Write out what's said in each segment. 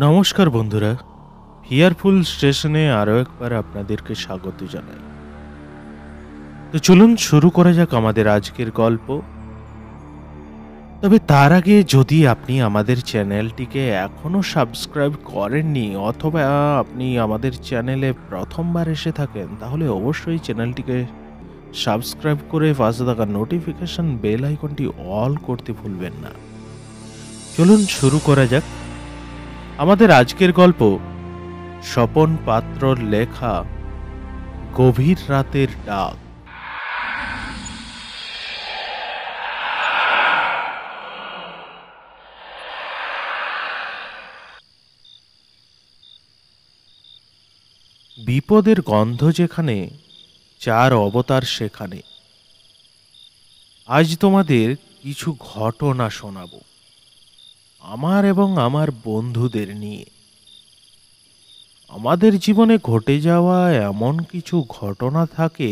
নমস্কার বন্ধুরা, ফিয়ারফুল স্টেশনে আরও একবার আপনাদেরকে স্বাগত জানাই। তো চলুন শুরু করা যাক আমাদের আজকের গল্প। তবে তার আগে যদি আপনি আমাদের চ্যানেলটিকে এখনও সাবস্ক্রাইব করেননি অথবা আপনি আমাদের চ্যানেলে প্রথমবার এসে থাকেন, তাহলে অবশ্যই চ্যানেলটিকে সাবস্ক্রাইব করে পাশে থাকা নোটিফিকেশন বেল আইকনটি অল করতে ভুলবেন না। চলুন শুরু করা যাক আমাদের আজকের গল্প। স্বপন পাত্রর লেখা গভীর রাতের ডাক। বিপদের গন্ধ যেখানে, চার অবতার সেখানে। আজ তোমাদের কিছু ঘটনা শোনাবো আমার এবং আমার বন্ধুদের নিয়ে। আমাদের জীবনে ঘটে যাওয়া এমন কিছু ঘটনা থাকে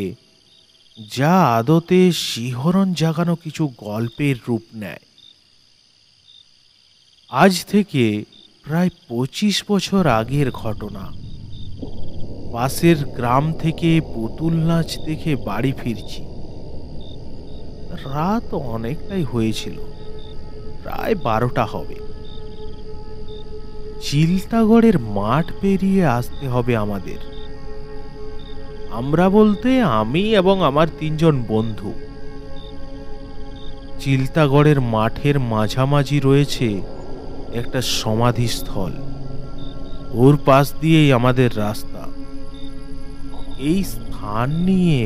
যা আদতে শিহরণ জাগানো কিছু গল্পের রূপ নেয়। আজ থেকে প্রায় 25 বছর আগের ঘটনা। পাশের গ্রাম থেকে পুতুল নাচ দেখে বাড়ি ফিরছি। রাত অনেকটাই হয়েছিল, প্রায় 12টা হবে। চিলতাগড়ের মাঠ পেরিয়ে আসতে হবে আমাদের। আমরা বলতে আমি এবং আমার 3 জন বন্ধু। চিলতাগড়ের মাঠের মাঝামাঝি রয়েছে একটা সমাধিস্থল, ওর পাশ দিয়েই আমাদের রাস্তা। এই স্থান নিয়ে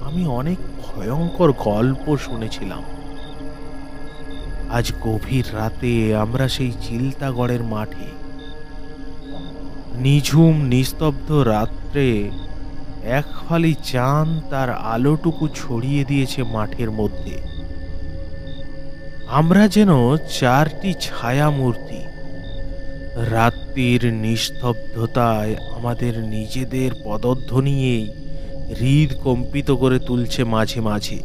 আমি অনেক ভয়ঙ্কর গল্প শুনেছিলাম। আজ গভীর রাতে আমরা সেই চিলতাগড়ের মাঠে। নিঝুম নিস্তব্ধ রাত্রে এক ফালি চাঁদ তার আলোটুকু ছড়িয়ে দিয়েছে মাঠের মধ্যে। আমরা যেন 4টি ছায়া মূর্তি। রাত্রির নিস্তব্ধতায় আমাদের নিজেদের পদধ্বনিয়েই হৃদ কম্পিত করে তুলছে মাঝে মাঝে।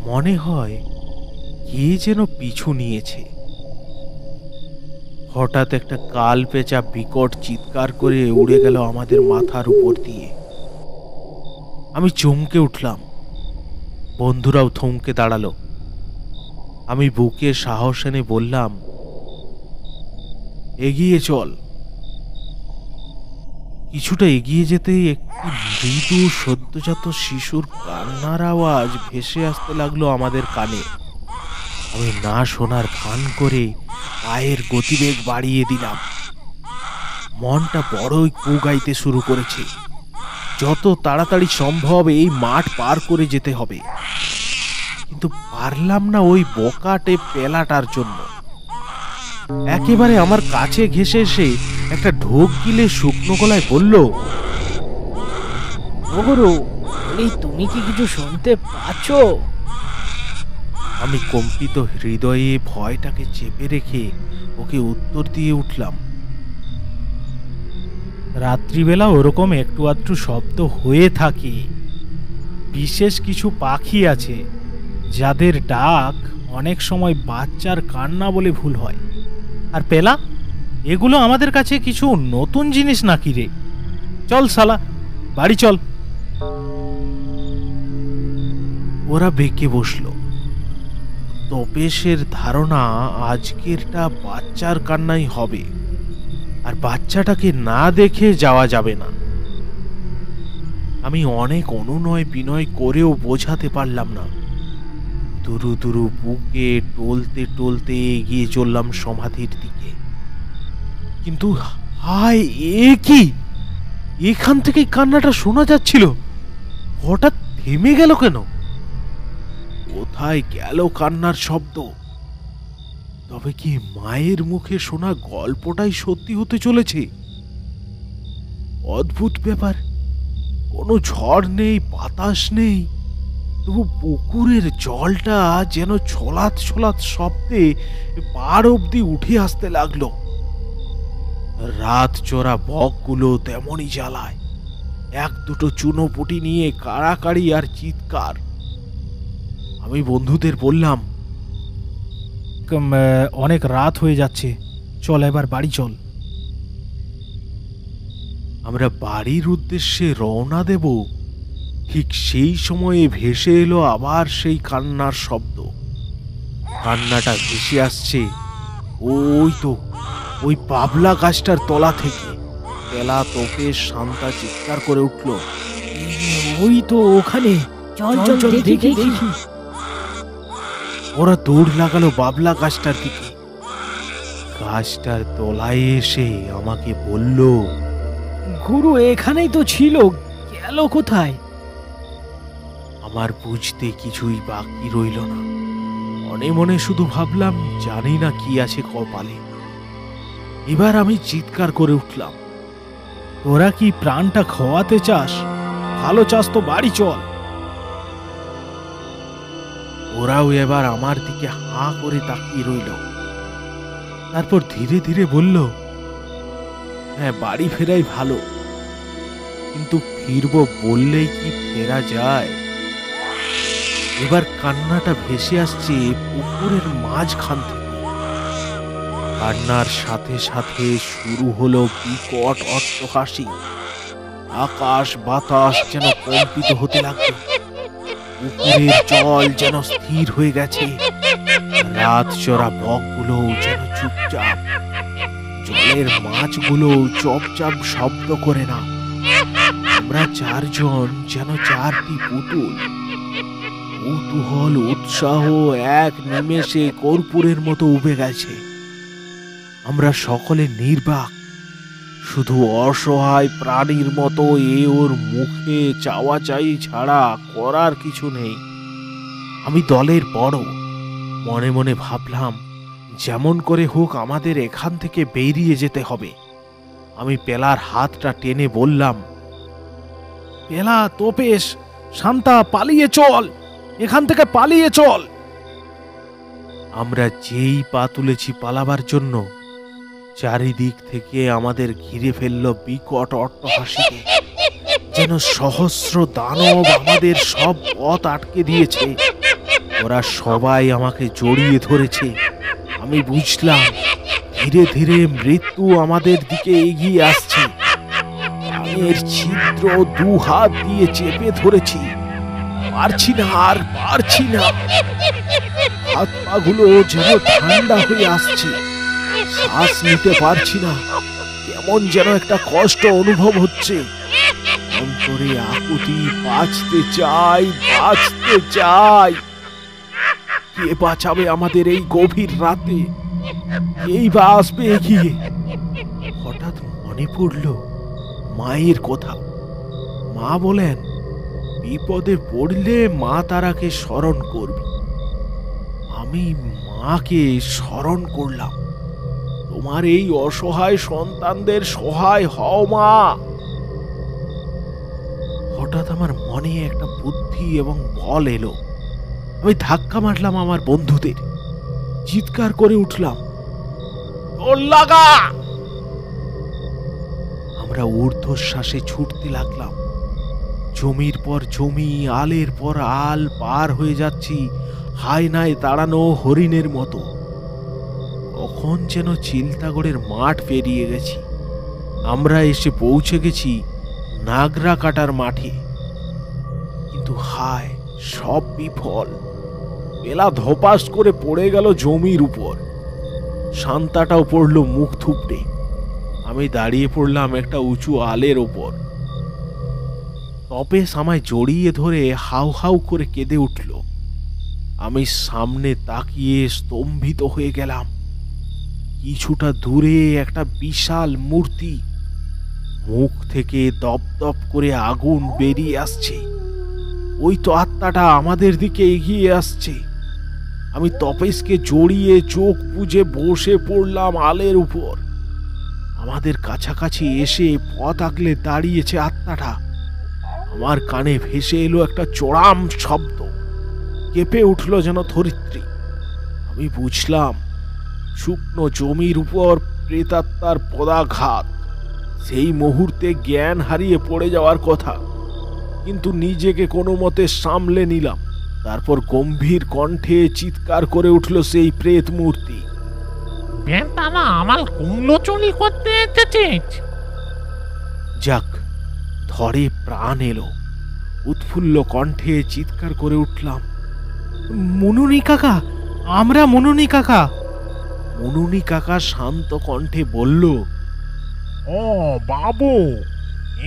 মনে হয় কে যেন পিছু নিয়েছে। হঠাৎ একটা কাল পেঁচা বিকট চিৎকার করে উড়ে গেল আমাদের মাথার উপর দিয়ে। আমি চমকে উঠলাম, বন্ধুরাও থমকে দাঁড়ালো। আমি বুকে সাহস এনে বললাম, এগিয়ে চল। কিছুটা এগিয়ে যেতেই একটি মৃদু সদ্যজাত শিশুর কান্নার আওয়াজ ভেসে আসতে লাগলো আমাদের কানে। আমি না শোনার ভান করে পায়ের গতিবেগ বাড়িয়ে দিলাম। মনটা বড়ই কুগাইতে শুরু করেছে। যত তাড়াতাড়ি সম্ভব এই মাঠ পার করে যেতে হবে। কিন্তু পারলাম না ওই বোকাটে পেলাটার জন্য। একেবারে আমার কাছে ঘেঁষে এসে একটা ঢোক গিলে শুকনো গলায় বলল, ওগো, তুমি কি কিছু শুনতে পাচ্ছ? আমি কম্পিত হৃদয়ে ভয়টাকে চেপে রেখে ওকে উত্তর দিয়ে উঠলাম, রাত্রিবেলা ওরকম একটু আধটু শব্দ হয়ে থাকে। বিশেষ কিছু পাখি আছে যাদের ডাক অনেক সময় বাচ্চার কান্না বলে ভুল হয়। আর পেলা, এগুলো আমাদের কাছে কিছু নতুন জিনিস নাকি রে? চল শালা, বাড়ি চল। ওরা বেঁকে বসলো। তপেশের ধারণা আজকেরটা বাচ্চার কান্নাই হবে, আর বাচ্চাটাকে না দেখে যাওয়া যাবে না। আমি অনেক অনুনয় বিনয় করেও বোঝাতে পারলাম না। দুরু দুরু বুকে টলতে টলতে এগিয়ে চললাম সমাধির দিকে। কিন্তু হায়, এ কি! এখান থেকে কান্নাটা শোনা যাচ্ছিল, হঠাৎ থেমে গেল কেন? কোথায় গেল কান্নার শব্দ? তবে কি মায়ের মুখে শোনা গল্পটাই সত্যি হতে চলেছে? অদ্ভুত ব্যাপার, কোনো ঝড় নেই, বাতাস নেই, তবু পুকুরের জলটা যেন ছলাৎ ছলাৎ শব্দে পার অব্দি উঠে আসতে লাগলো। রাত চড়া বকগুলো তেমনই জ্বালায়। এক দুটো চুনোপুটি নিয়ে কাড়াকাড়ি আর চিৎকার। আমি বন্ধুদের বললাম, অনেক রাত হয়ে যাচ্ছে, চল এবার বাড়ি চল। আমরা বাড়ির উদ্দেশ্যে রওনা দেব, ঠিক সেই সময়ে ভেসে এলো আবার সেই কান্নার শব্দ। কান্নাটা ভেসে আসছে ওই তো ওই পাবলা গাছটার তলা থেকে। পেলা, তোপেশ, শান্তা চিৎকার করে উঠল, ওই তো ওখানে, চল চল চল দেখি দেখি। ওরা দৌড় লাগালো বাবলা গাছটার দিকে। গাছটার তলায় এসে আমাকে বলল, গুরু এখানেই তো ছিল, গেল কোথায়? আমার বুঝতে কিছুই বাকি রইল না। মনে মনে শুধু ভাবলাম, জানি না কি আছে কপালে। এবার আমি চিৎকার করে উঠলাম, তোরা কি প্রাণটা খোয়াতে চাস? ভালো চাস তো বাড়ি চল। ওরাও এবার আমার দিকে হাঁ করে তাকিয়ে রইল। তারপর ধীরে ধীরে বলল, হ্যাঁ, বাড়ি ফেরাই ভালো, কিন্তু ফিরবো বললেই কি ফেরা যায়? এবার কান্নাটা ভেসে আসছে পুকুরের মাঝখান থেকে। কান্নার সাথে সাথে শুরু হলো বিকট অট্টহাসি। আকাশ বাতাস যেন কম্পিত হতে লাগলো। পুকুরের জল যেন স্থির হয়ে গেছে। রাত চড়া বকগুলো যেন চুপচাপ। জলের মাছগুলো চপচাপ শব্দ করে না। আমরা চারজন যেন চারটি পুতুল। কৌতূহল, উৎসাহ এক নিমেষে কর্পূরের মতো উবে গেছে। আমরা সকলে নির্বাক, শুধু অসহায় প্রাণীর মতো এ ওর মুখে চাওয়া চাই ছাড়া করার কিছু নেই। আমি দলের বড়, মনে মনে ভাবলাম, যেমন করে হোক আমাদের এখান থেকে বেরিয়ে যেতে হবে। আমি পেলার হাতটা টেনে বললাম, পেলা, তোপেশ, শান্তা, পালিয়ে চল, এখান থেকে পালিয়ে চল। আমরা যেই পা তুলেছি পালাবার জন্য, চারিদিক থেকে আমাদের ঘিরে ফেলল বিকট অট্টহাসিতে। যেন সহস্র দানব আমাদের সব পথ আটকে দিয়েছে। ওরা সবাই আমাকে জড়িয়ে ধরেছে। আমি বুঝলাম ধীরে ধীরে মৃত্যু আমাদের দিকে এগিয়ে আসছে। কানের ছিদ্র দু হাত দিয়ে চেপে ধরেছি। পারছি না, আর পারছি না। হাত পাগুলো যেন ঠান্ডা হয়ে আসছে। শ্বাস নিতে পারছি না। কেমন যেন একটা কষ্ট অনুভব হচ্ছে। অন্তরে আকুতি, বাঁচতে চাই, বাঁচতে চাই। কে বাঁচাবে আমাদের এই গভীর রাতে? এই বা আসবে এগিয়ে? হঠাৎ মনে পড়ল মায়ের কথা। মা বলেন, বিপদে পড়লে মা তারাকে স্মরণ করবি। আমি মাকে স্মরণ করলাম। তোমার এই অসহায় সন্তানদের সহায় হও মা। হঠাৎ আমার মনে একটা বুদ্ধি এবং বল এলো। আমি ধাক্কা মারলাম আমার বন্ধুদের। চিৎকার করে উঠলাম, দৌড় লাগা! আমরা ঊর্ধ্বশ্বাসে ছুটতে লাগলাম। জমির পর জমি, আলের পর আল পার হয়ে যাচ্ছি হায়নায় তাড়ানো হরিণের মতো। কখন যেন চিলতাগড়ের মাঠ পেরিয়ে গেছি। আমরা এসে পৌঁছে গেছি নাগরা কাটার মাঠে। কিন্তু হায়, সব বিফল। পেলা ধপাস করে পড়ে গেল জমির উপর। শান্তাটাও পড়ল মুখ থুপড়ে। আমি দাঁড়িয়ে পড়লাম একটা উঁচু আলের ওপর। তপেশ আমায় জড়িয়ে ধরে হাউ হাউ করে কেঁদে উঠল। আমি সামনে তাকিয়ে স্তম্ভিত হয়ে গেলাম। কিছুটা দূরে একটা বিশাল মূর্তি। মুখ থেকে দপদপ করে আগুন বেরিয়ে আসছে। ওই তো আত্মাটা আমাদের দিকে এগিয়ে আসছে। আমি তপেশকে জড়িয়ে চোখ বুজে বসে পড়লাম আলের উপর। আমাদের কাছাকাছি এসে পথ আগলে দাঁড়িয়েছে আত্মাটা। আমার কানে ভেসে এলো একটা চড়াম শব্দ। কেঁপে উঠল যেন ধরিত্রী। আমি বুঝলাম শুকনো জমির উপর প্রেতাত্মার পদাঘাত। সেই মুহূর্তে জ্ঞান হারিয়ে পড়ে যাওয়ার কথা, কিন্তু নিজেকে কোনো মতে সামলে নিলাম। তারপর গম্ভীর কণ্ঠে চিৎকার করে উঠল সেই প্রেত মূর্তি, বেটারা আমার কুমড়ো চুরি করতে এসেছিস? যাক, ধরে প্রাণ এলো। উৎফুল্ল কণ্ঠে চিৎকার করে উঠলাম, মনুনি কাকা, আমরা মনুনি কাকা। মনুনি কাকা শান্ত কণ্ঠে বলল, ও বাবু,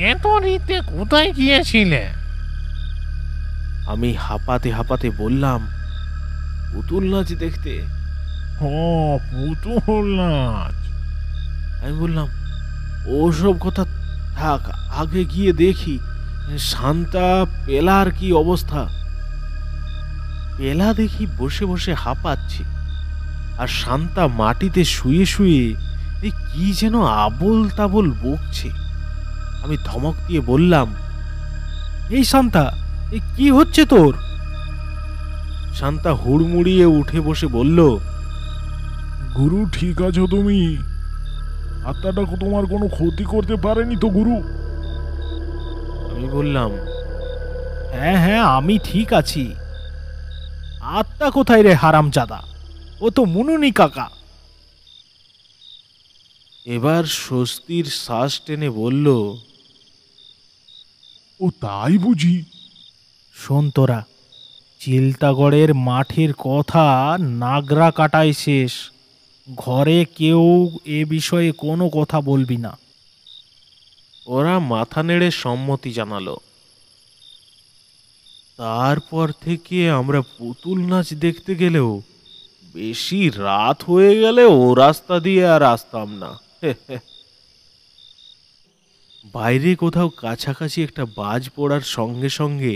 এত রীতে কোথায় গিয়েছিলে? আমি হাঁপাতে হাঁপাতে বললাম, পুতুল নাচ দেখতে। ও পুতুল নাচ। আমি বললাম, ওসব কথা থাক, আগে গিয়ে দেখি শান্তা পেলার কি অবস্থা। পেলা দেখি বসে বসে হাঁপাচ্ছে, আর শান্তা মাটিতে শুয়ে শুয়ে এই কি যেন আবোল তাবোল বকছে। আমি ধমক দিয়ে বললাম, এই শান্তা, এ কি হচ্ছে তোর? শান্তা হুড়মুড়িয়ে উঠে বসে বলল, গুরু, ঠিক আছো তুমি? আত্মাটা তোমার কোনো ক্ষতি করতে পারেনি তো গুরু? আমি বললাম, হ্যাঁ হ্যাঁ, আমি ঠিক আছি। আত্মা কোথায় রে হারামজাদা? ও তো মনুনি কাকা। এবার স্বস্তির শ্বাস টেনে বলল, ও তাই বুঝি? শোন তোরা, চিলতাগড়ের মাঠের কথা নাগরা কাটাই শেষ। ঘরে কেউ এ বিষয়ে কোনো কথা বলবি না। ওরা মাথা নেড়ে সম্মতি জানালো। তারপর থেকে আমরা পুতুল নাচ দেখতে গেলেও বেশি রাত হয়ে গেলে ও রাস্তা দিয়ে আর আসতাম না। বাইরে কোথাও কাছাকাছি একটা বাজ পড়ার সঙ্গে সঙ্গে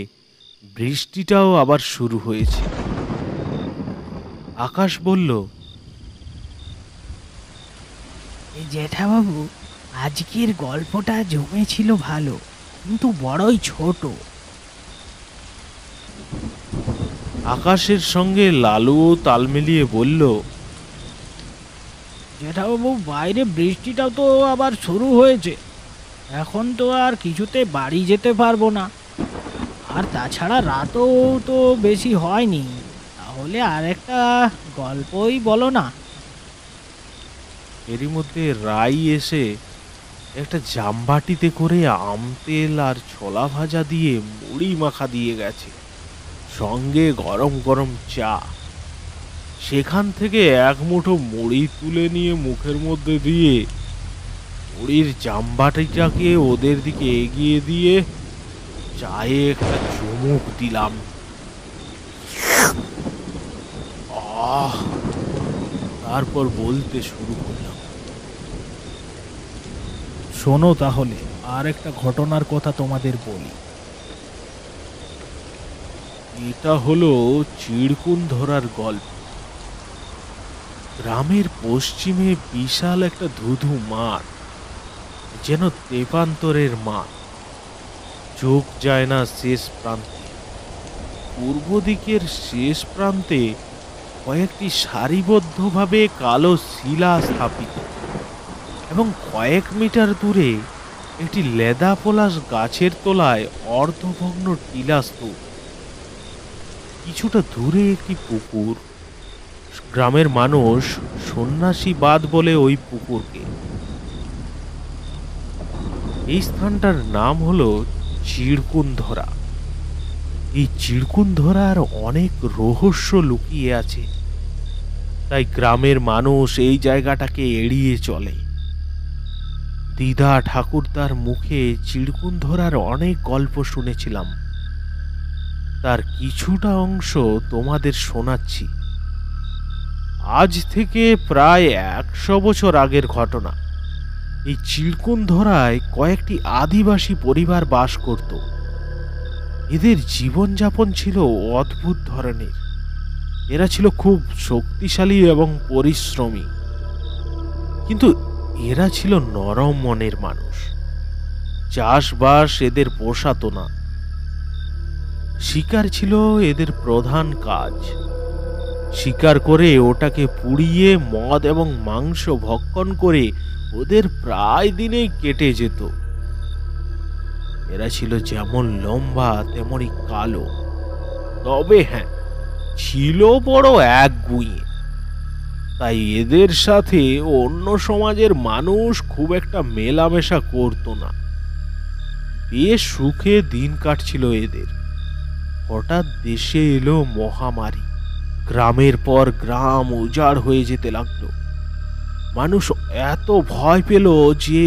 বৃষ্টিটাও আবার শুরু হয়েছে। আকাশ বলল, জেঠাবাবু, আজকের গল্পটা জমেছিল ভালো, কিন্তু বড়ই ছোট। আকাশের সঙ্গে লালুও তাল মিলিয়ে বলল, জেঠাবাবু, বাইরে বৃষ্টিটাও তো আবার শুরু হয়েছে। এখন তো আর কিছুতে বাড়ি যেতে পারবো না। আর তাছাড়া রাতও তো বেশি হয়নি। তাহলে আর একটা গল্পই বলো না। এরই মধ্যে রাই এসে একটা জামবাটিতে করে আম তেল আর ছোলা ভাজা দিয়ে মুড়ি মাখা দিয়ে গেছে, সঙ্গে গরম গরম চা। সেখান থেকে এক মুঠো মুড়ি তুলে নিয়ে মুখের মধ্যে দিয়ে মুড়ির জামবাটিটাকে ওদের দিকে এগিয়ে দিয়ে চায়ে একটা চুমুক দিলাম। আহ! তারপর বলতে শুরু করলাম, শোনো তাহলে, আর একটা ঘটনার কথা তোমাদের বলি। এটা হলো চিড়কুন ধরার গল্প। গ্রামের পশ্চিমে বিশাল একটা ধুধু মাঠ, যেন তেপান্তরের মাঠ, চোখ যায় না শেষ প্রান্তে। পূর্ব দিকের শেষ প্রান্তে কয়েকটি সারিবদ্ধভাবে কালো শিলা স্থাপিত, এবং কয়েক মিটার দূরে একটি লেদা পলাশ গাছের তলায় অর্ধভগ্ন টিলা স্তূপ। কিছুটা দূরে একটি পুকুর। গ্রামের মানুষ সন্ন্যাসী বাঁধ বলে ওই পুকুরকে। এই স্থানটার নাম হলো চিড়কুনধরা। এই চিড়কুনধরার অনেক রহস্য লুকিয়ে আছে, তাই গ্রামের মানুষ এই জায়গাটাকে এড়িয়ে চলে। দিদা ঠাকুরদার মুখে চিড়কুনধরার অনেক গল্প শুনেছিলাম, তার কিছুটা অংশ তোমাদের শোনাচ্ছি। আজ থেকে প্রায় 100 বছর আগের ঘটনা। এই চিড়কুনধরায় কয়েকটি আদিবাসী পরিবার বাস করত। এদের জীবনযাপন ছিল অদ্ভুত ধরনের। এরা ছিল খুব শক্তিশালী এবং পরিশ্রমী, কিন্তু এরা ছিল নরম মনের মানুষ। চাষবাস এদের পোষাতো না। শিকার ছিল এদের প্রধান কাজ। শিকার করে ওটাকে পুড়িয়ে মদ এবং মাংস ভক্ষণ করে ওদের প্রায় দিনেই কেটে যেত। এরা ছিল যেমন লম্বা তেমনই কালো, তবে হ্যাঁ, ছিল বড় একগুঁয়ে। তাই এদের সাথে অন্য সমাজের মানুষ খুব একটা মেলামেশা করতো না। বেশ সুখে দিন কাটছিল এদের। হঠাৎ দেশে এলো মহামারী। গ্রামের পর গ্রাম উজাড় হয়ে যেতে লাগলো। মানুষ এত ভয় পেল যে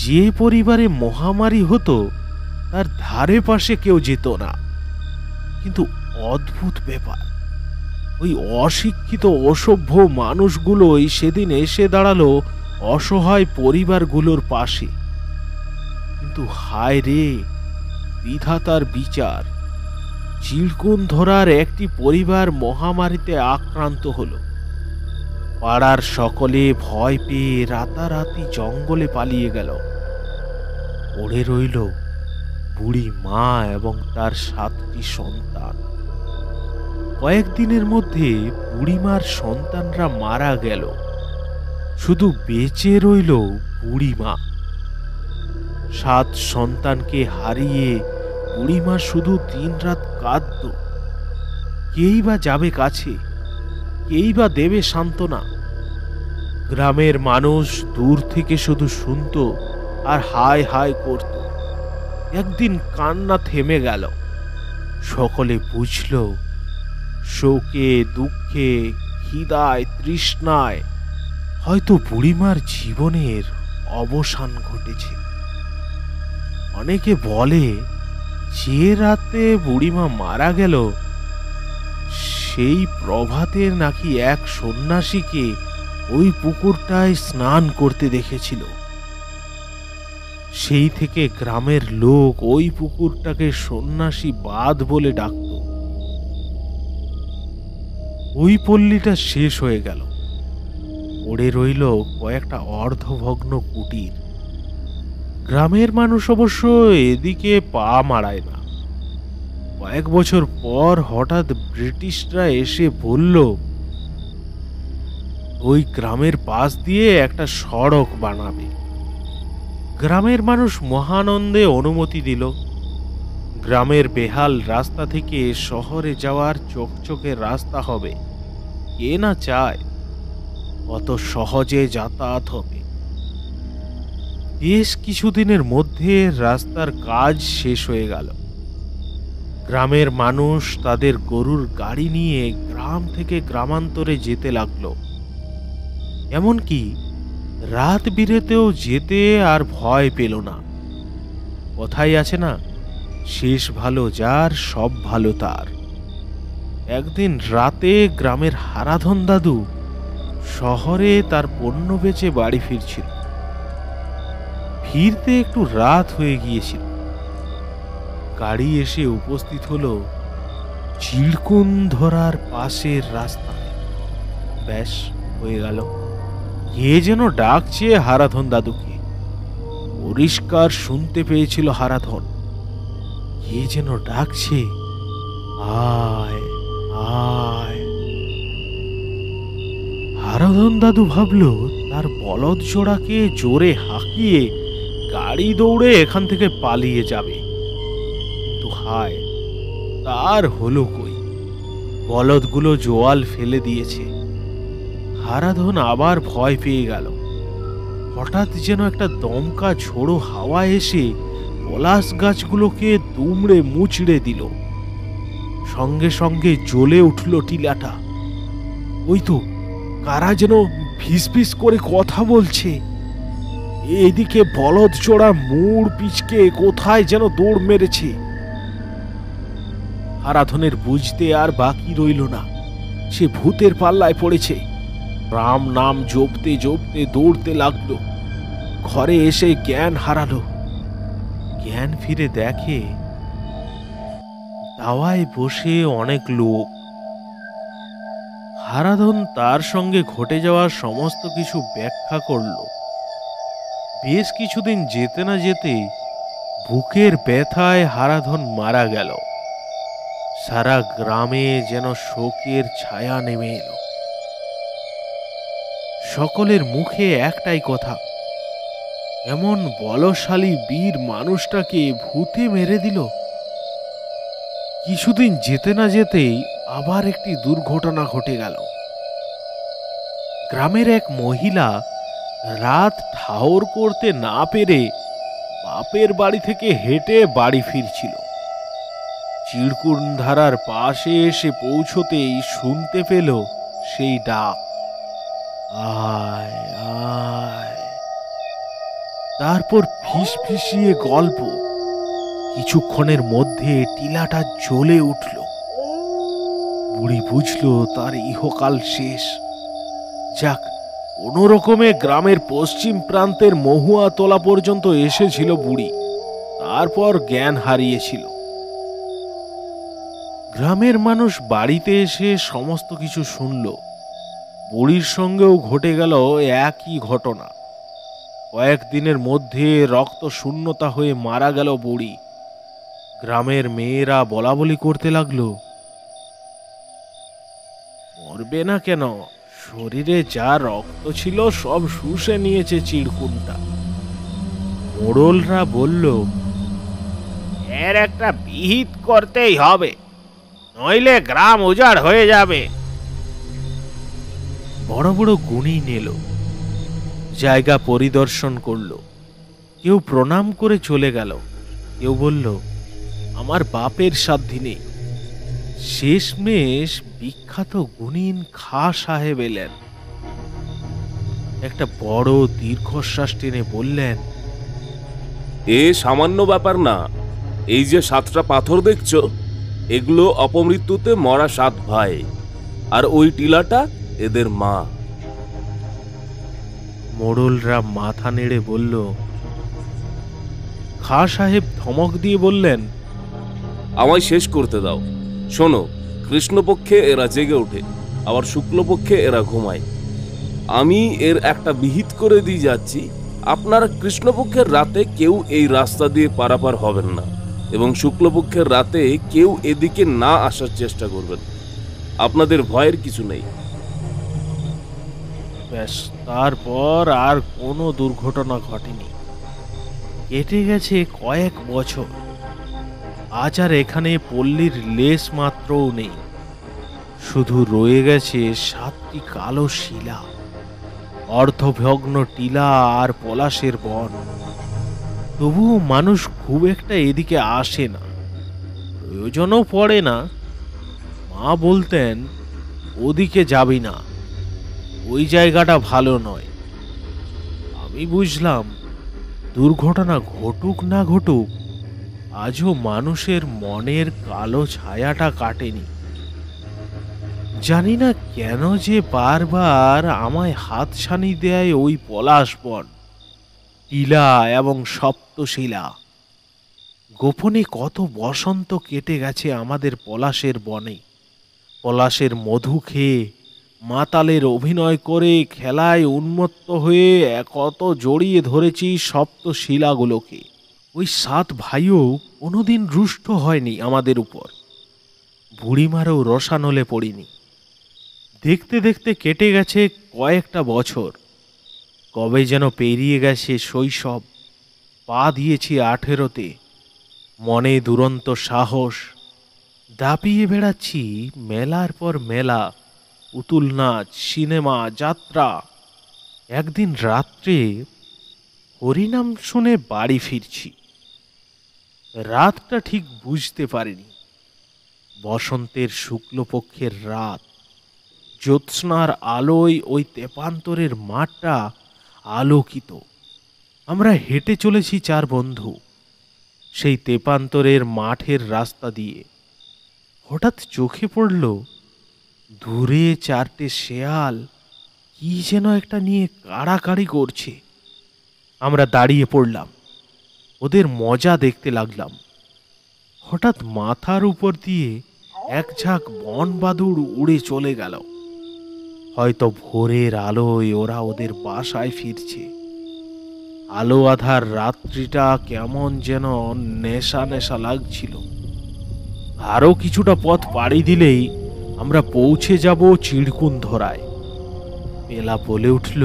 যে পরিবারে মহামারী হতো তার ধারে পাশে কেউ যেত না। কিন্তু অদ্ভুত ব্যাপার, ওই অশিক্ষিত অসভ্য মানুষগুলোই সেদিন এসে দাঁড়ালো অসহায় পরিবারগুলোর পাশে। কিন্তু হায় রে, বিধাতার বিচার! চিরকুন ধরার একটি পরিবার মহামারীতে আক্রান্ত হলো। পাড়ার সকলে ভয় পেয়ে রাতারাতি জঙ্গলে পালিয়ে গেল। পড়ে রইল বুড়ি মা এবং তার 7টি সন্তান। কয়েকদিনের মধ্যে বুড়িমার সন্তানরা মারা গেল, শুধু বেঁচে রইল বুড়িমা। 7 সন্তানকে হারিয়ে বুড়িমা শুধু দিনরাত কাঁদত। কেই বা যাবে কাছে, কেই বা দেবে সান্ত্বনা। গ্রামের মানুষ দূর থেকে শুধু শুনত আর হায় হায় করত। একদিন কান্না থেমে গেল। সকলে বুঝল শোকে, দুঃখে, খিদায়, তৃষ্ণায় হয়তো বুড়িমার জীবনের অবসান ঘটেছে। অনেকে বলে যে রাতে বুড়িমা মারা গেল সেই প্রভাতে নাকি এক সন্ন্যাসীকে ওই পুকুরটায় স্নান করতে দেখেছিল। সেই থেকে গ্রামের লোক ওই পুকুরটাকে সন্ন্যাসী বাঁধ বলে ডাকত। ওই পল্লীটা শেষ হয়ে গেল। পড়ে রইল কয়েকটা অর্ধভগ্ন কুটির। গ্রামের মানুষ অবশ্য এদিকে পা মারায় না। কয়েক বছর পর হঠাৎ ব্রিটিশরা এসে বলল ওই গ্রামের পাশ দিয়ে একটা সড়ক বানাবে। গ্রামের মানুষ মহানন্দে অনুমতি দিল। গ্রামের বেহাল রাস্তা থেকে শহরে যাওয়ার চকচকে রাস্তা হবে। কে না চায় অত সহজে যাতায়াত হবে। বেশ কিছুদিনের মধ্যে রাস্তার কাজ শেষ হয়ে গেল। গ্রামের মানুষ তাদের গরুর গাড়ি নিয়ে গ্রাম থেকে গ্রামান্তরে যেতে লাগলো। এমনকি রাত বিরেতেও যেতে আর ভয় পেল না। কথাই আছে না, শেষ ভালো যার সব ভালো তার। একদিন রাতে গ্রামের হারাধন দাদু শহরে তার পণ্য বেচে বাড়ি ফিরছিল। ফিরতে একটু রাত হয়ে গিয়েছিল। গাড়ি এসে উপস্থিত হলো চিরকুন ধরার পাশের রাস্তায়। ব্যাস হয়ে গেল। কে যেন ডাকছে হারাধন দাদুকে। পরিষ্কার শুনতে পেয়েছিল হারাধন। কে যেন ডাকছে, আয় আয়। হারাধন দাদু ভাবল তার বলদ জোড়াকে জোরে হাঁকিয়ে গাড়ি দৌড়ে এখান থেকে পালিয়ে যাবে। কিন্তু হায়, তার হলো কই। বলদগুলো জোয়াল ফেলে দিয়েছে। হারাধন আবার ভয় পেয়ে গেল। হঠাৎ যেন একটা দমকা ঝোড়ো হাওয়া এসে পলাশ গাছগুলোকে দুমড়ে মুচড়ে দিল। সঙ্গে সঙ্গে জ্বলে উঠল টিলাটা। ওই তো কারা যেন ফিসফিস করে কথা বলছে। এদিকে বলদ চড়া মুড় পিচকে কোথায় যেন দৌড় মেরেছে। হারাধনের বুঝতে আর বাকি রইল না, সে ভূতের পাল্লায় পড়েছে। রাম নাম জপতে জপতে দৌড়তে লাগলো। ঘরে এসে জ্ঞান হারালো। জ্ঞান ফিরে দেখে দাওয়ায় বসে অনেক লোক। হারাধন তার সঙ্গে ঘটে যাওয়া সমস্ত কিছু ব্যাখ্যা করল। বেশ কিছুদিন যেতে না যেতেই বুকের ব্যথায় হারাধন মারা গেল। সারা গ্রামে যেন শোকের ছায়া নেমে এলো। সকলের মুখে একটাই কথা, এমন বলশালী বীর মানুষটাকে ভূতে মেরে দিল। কিছুদিন যেতে না যেতেই আবার একটি দুর্ঘটনা ঘটে গেল। গ্রামের এক মহিলা রাত ঠাউর করতে না পেরে বাপের বাড়ি থেকে হেঁটে বাড়ি ফিরছিল। চিড়কুন ধারার পাশে এসে পৌঁছতেই শুনতে পেল সেই ডাক, আয় আয়। তারপর ফিসফিসিয়ে গল্প। কিছুক্ষণের মধ্যে টিলাটা জ্বলে উঠল। বুড়ি বুঝলো তার ইহকাল শেষ। যাক, কোনো রকমে গ্রামের পশ্চিম প্রান্তের মহুয়া তোলা পর্যন্ত এসেছিল বুড়ি, তারপর জ্ঞান হারিয়েছিল। গ্রামের মানুষ বাড়িতে এসে সমস্ত কিছু শুনল। বুড়ির সঙ্গেও ঘটে গেল একই ঘটনা। কয়েকদিনের মধ্যে রক্ত শূন্যতা হয়ে মারা গেল বুড়ি। গ্রামের মেয়েরা বলাবলি করতে লাগলো, মরবে না কেন? শরীরে যা রক্ত ছিল সব শুষে নিয়েছে চিড়কুনটা। মোড়লরা বলল, এর একটা বিহিত করতেই হবে, নইলে গ্রাম উজাড় হয়ে যাবে। বড় বড় গুণী নিল, জায়গা পরিদর্শন করলো। কেউ প্রণাম করে চলে গেল, কেউ বলল, আমার বাপের সাধ্যি নেই। শেষমেশ বিখ্যাত গুণীন খাঁ সাহেব এলেন। একটা বড় দীর্ঘশ্বাস টেনে বললেন, এ সামান্য ব্যাপার না। এই যে 7টা পাথর দেখছো, এগুলো অপমৃত্যুতে মরা 7 ভাই, আর ওই টিলাটা এদের মা। মোড়লরা মাথা নেড়ে বলল। খাঁ সাহেব ধমক দিয়ে বললেন, আমায় শেষ করতে দাও। শোনো, কৃষ্ণপক্ষে এরা জেগে ওঠে, আবার শুক্লপক্ষে এরা ঘুমায়। আমি এর একটা বিহিত করে দিয়ে যাচ্ছি। আপনারা কৃষ্ণপক্ষের রাতে কেউ এই রাস্তা দিয়ে পারাপার হবেন না, এবং শুক্লপক্ষের রাতে কেউ এদিকে না আসার চেষ্টা করবেন। আপনাদের ভয়ের কিছু নেই। ব্যাস, তারপর আর কোনো দুর্ঘটনা ঘটেনি। কেটে গেছে কয়েক বছর। আজ আর এখানে পল্লীর লেশ মাত্রও নেই। শুধু রয়ে গেছে 7টি কালো শিলা, অর্ধভগ্ন টিলা আর পলাশের বন। তবুও মানুষ খুব একটা এদিকে আসে না, প্রয়োজনও পড়ে না। মা বলতেন, ওদিকে যাবি না, ওই জায়গাটা ভালো নয়। আমি বুঝলাম, দুর্ঘটনা ঘটুক না ঘটুক, আজও মানুষের মনের কালো ছায়াটা কাটেনি। জানি না কেন যে বারবার আমায় হাতছানি দেয় ওই পলাশ বন, টিলা এবং সপ্তশিলা। গোপনে কত বসন্ত কেটে গেছে আমাদের পলাশের বনে। পলাশের মধু খেয়ে, মাতালের অভিনয় করে, খেলায় উন্মত্ত হয়ে কত জড়িয়ে ধরেছি সপ্তশিলাগুলোকে। ওই 7 ভাইও কোনোদিন রুষ্ট হয়নি আমাদের উপর। বুড়িমারও রসানলে পড়িনি। দেখতে দেখতে কেটে গেছে কয়েকটা বছর। কবে যেন পেরিয়ে গেছে শৈশব। পা দিয়েছি 18-তে। মনে দুরন্ত সাহস। দাপিয়ে বেড়াচ্ছি মেলার পর মেলা, পুতুল নাচ, সিনেমা, যাত্রা। একদিন রাত্রে হরিনাম শুনে বাড়ি ফিরছি। রাতটা ঠিক বুঝতে পারিনি। বসন্তের শুক্লপক্ষের রাত। জ্যোৎস্নার আলোয় ওই তেপান্তরের মাঠটা আলোকিত। আমরা হেঁটে চলেছি 4 বন্ধু সেই তেপান্তরের মাঠের রাস্তা দিয়ে। হঠাৎ চোখে পড়ল দূরে 4টে শেয়াল কি যেন একটা নিয়ে কাড়াকাড়ি করছে। আমরা দাঁড়িয়ে পড়লাম, ওদের মজা দেখতে লাগলাম। হঠাৎ মাথার উপর দিয়ে এক ঝাঁক বনবাদুড় উড়ে চলে গেল। হয়তো ভোরের আলোয় ওরা ওদের বাসায় ফিরছে। আলো আধার রাত্রিটা কেমন যেন নেশা নেশা লাগছিল। আরো কিছুটা পথ পাড়ি দিলেই আমরা পৌঁছে যাব চিড়কুন ধরায়। পেলা বলে উঠল,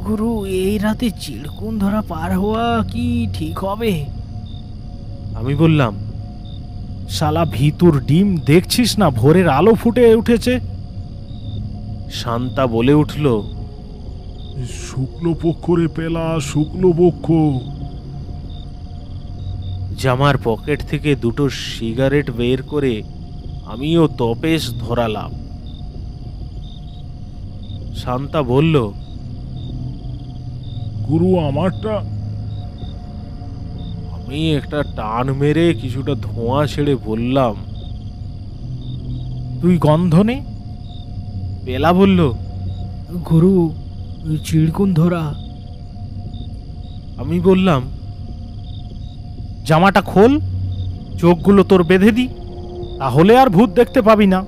গুরু, এই রাতে চিড়কুন ধরা পার হওয়া কি ঠিক হবে? আমি বললাম, শালা ভিতুর ডিম দেখছিস না, ভোরের আলো ফুটে উঠেছে। শান্তা বলে উঠল, শুক্লপক্ষ রে পেলা, শুক্লপক্ষ। জামার পকেট থেকে দুটো সিগারেট বের করে আমিও তপেশ ধরালাম। শান্তা বলল, গুরু আমারটা। আমি একটা টান মেরে কিছুটা ধোঁয়া ছেড়ে বললাম, তুই গন্ধ নে। পেলা বলল, গুরু, চিড়কুন ধরা। আমি বললাম, জামাটা খোল, চোখগুলো তোর বেঁধে দি, তাহলে আর ভূত দেখতে পাবি না।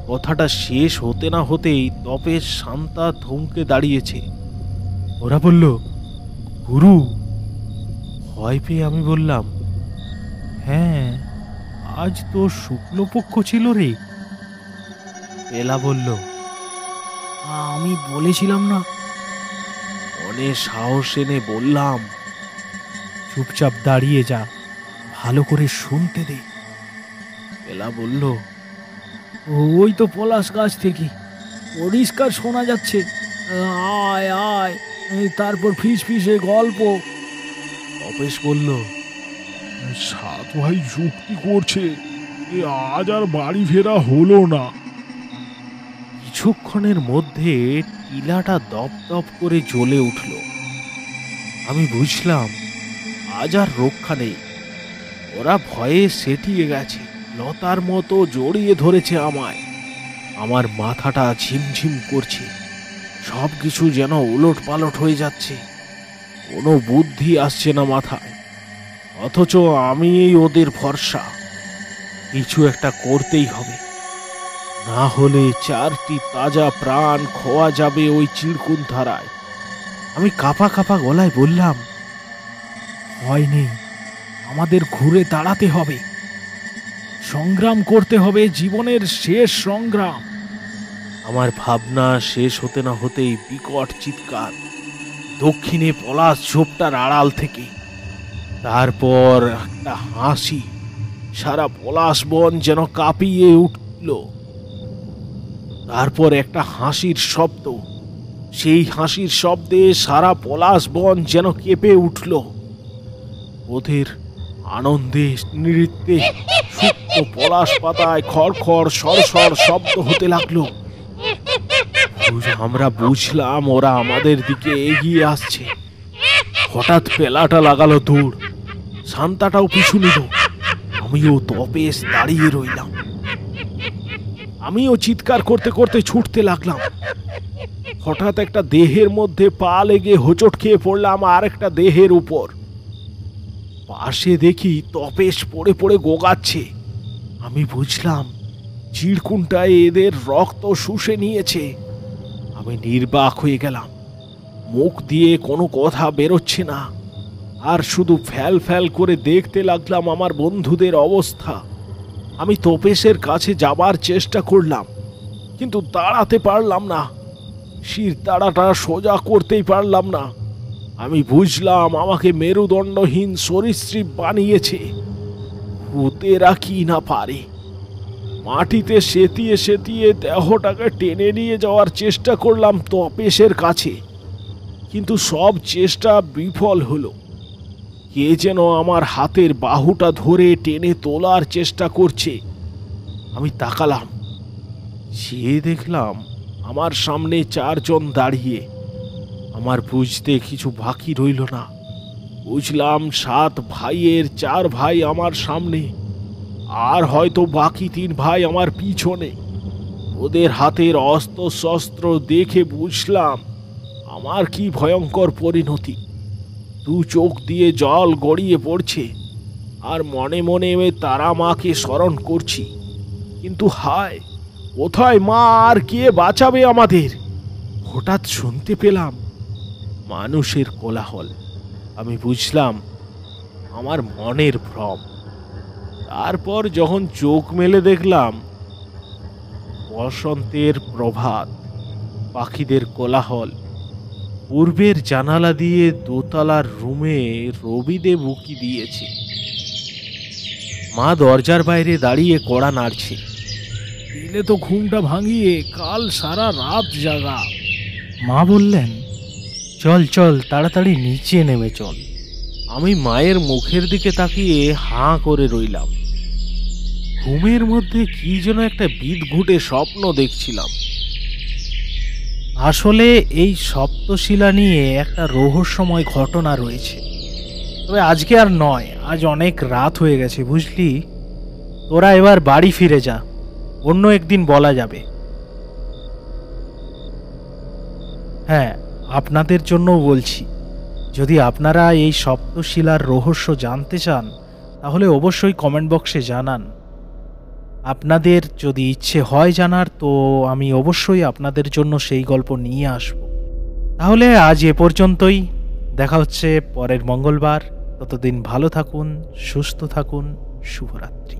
কথাটা শেষ হতে না হতেই তপেশ শান্তা থমকে দাঁড়িয়েছে। ওরা বলল, গুরু। ভয় পেয়ে আমি বললাম, হ্যাঁ, আজ তো শুক্লপক্ষ ছিল রে। পেলা বলল, আমি বলেছিলাম না। মনে সাহস এনে বললাম, চুপচাপ দাঁড়িয়ে যা, ভালো করে শুনতে দে। পেলা বলল, ওই তো পলাশ গাছ থেকে পরিষ্কার শোনা যাচ্ছে, আয় আয়, তারপর ফিস ফিসে গল্প। তপেশ বলল, সাত ভাই যুক্তি করছে, এ আজ আর বাড়ি ফেরা হলো না। কিছুক্ষণের মধ্যে টিলাটা দপ দপ করে জ্বলে উঠল। আমি বুঝলাম আজ আর রক্ষা নেই। ওরা ভয়ে সেটিয়ে গেছে, লতার মতো জড়িয়ে ধরেছে আমায়। আমার মাথাটা ঝিমঝিম করছে, সব কিছু যেন উলট পালট হয়ে যাচ্ছে, কোনো বুদ্ধি আসছে না মাথায়। অথচ আমি এই ওদের ভরসা, কিছু একটা করতেই হবে, না হলে 4টি তাজা প্রাণ খোয়া যাবে ওই চিড়কুন ধারায়। আমি কাঁপা কাঁপা গলায় বললাম, ভয় নেই, আমাদের ঘুরে দাঁড়াতে হবে, সংগ্রাম করতে হবে, জীবনের শেষ সংগ্রাম। আমার ভাবনা শেষ হতে না হতেই বিকট চিৎকার দক্ষিণে পলাশ ঝোপটার আড়াল থেকে, তারপর একটা হাসি, সারা পলাশ বন যেন কাঁপিয়ে উঠল। তারপর একটা হাসির শব্দ, সেই হাসির শব্দে সারা পলাশ বন যেন কেঁপে উঠল। ওদের আনন্দে নৃত্যে শুকনো পলাশ পাতায় খড়খড় সরসর শব্দ হতে লাগলো। আমরা বুঝলাম ওরা আমাদের দিকে এগিয়ে আসছে। হঠাৎ পেলাটা লাগালো দৌড়, শান্তাটাও পিছু নিল। আমিও তপেশ দাঁড়িয়ে রইলাম। আমিও চিৎকার করতে করতে ছুটতে লাগলাম। হঠাৎ একটা দেহের মধ্যে পা লেগে হোঁচট খেয়ে পড়লাম আর একটা দেহের উপর। পাশে দেখি তপেশ পড়ে পড়ে গোগাচ্ছে। আমি বুঝলাম চিড়কুনটায় এদের রক্ত শুষে নিয়েছে। আমি নির্বাক হয়ে গেলাম, মুখ দিয়ে কোনো কথা বেরোচ্ছে না, আর শুধু ফ্যাল ফ্যাল করে দেখতে লাগলাম আমার বন্ধুদের অবস্থা। আমি তপেশের কাছে যাবার চেষ্টা করলাম, কিন্তু দাঁড়াতে পারলাম না, শির দাঁড়াটা সোজা করতেই পারলাম না। আমি বুঝলাম আমাকে মেরুদণ্ডহীন সরীসৃপ বানিয়েছে। ভূতেরা কি না পারে। মাটিতে সেতিয়ে সেতিয়ে দেহটাকে টেনে নিয়ে যাওয়ার চেষ্টা করলাম তপেশের কাছে, কিন্তু সব চেষ্টা বিফল হলো। কে যেন আমার হাতের বাহুটা ধরে টেনে তোলার চেষ্টা করছে। আমি তাকালাম, সে দেখলাম আমার সামনে 4 জন দাঁড়িয়ে। আমার বুঝতে কিছু বাকি রইল না। বুঝলাম 7 ভাইয়ের 4 ভাই আমার সামনে, আর হয়তো বাকি 3 ভাই আমার পিছনে। ওদের হাতের অস্ত্র শস্ত্র দেখে বুঝলাম আমার কি ভয়ঙ্কর পরিণতি। 2 চোখ দিয়ে জল গড়িয়ে পড়ছে, আর মনে মনে তারা মাকে স্মরণ করছি। কিন্তু হায়, কোথায় মা, আর কে বাঁচাবে আমাদের? হঠাৎ শুনতে পেলাম মানুষের কোলাহল। আমি বুঝলাম আমার মনের ভ্রম। তারপর যখন চোখ মেলে দেখলাম বসন্তের প্রভাত, পাখিদের কোলাহল। পূর্বের জানালা দিয়ে দোতলার রুমে রবিদেব উকি দিয়েছে। মা দরজার বাইরে দাঁড়িয়ে কড়া নাড়ছে। দিলে তো ঘুমটা ভাঙিয়ে কাল সারা রাত জাগা। মা বললেন, চল চল তাড়াতাড়ি নিচে নেমে চল। আমি মায়ের মুখের দিকে তাকিয়ে হাঁ করে রইলাম। ঘুমের মধ্যে কি যেন একটা বিদঘুটে স্বপ্ন দেখছিলাম। আসলে এই সপ্তশিলা নিয়ে একটা রহস্যময় ঘটনা রয়েছে, তবে আজকে আর নয়, আজ অনেক রাত হয়ে গেছে বুঝলি। তোরা এবার বাড়ি ফিরে যা, অন্য একদিন বলা যাবে। হ্যাঁ, আপনাদের জন্যও বলছি, যদি আপনারা এই সপ্তশিলার রহস্য জানতে চান তাহলে অবশ্যই কমেন্ট বক্সে জানান। আপনাদের যদি ইচ্ছে হয় জানার, তো আমি অবশ্যই আপনাদের জন্য সেই গল্প নিয়ে আসব। তাহলে আজ এ পর্যন্তই, দেখা হচ্ছে পরের মঙ্গলবার। ততদিন ভালো থাকুন, সুস্থ থাকুন, শুভরাত্রি।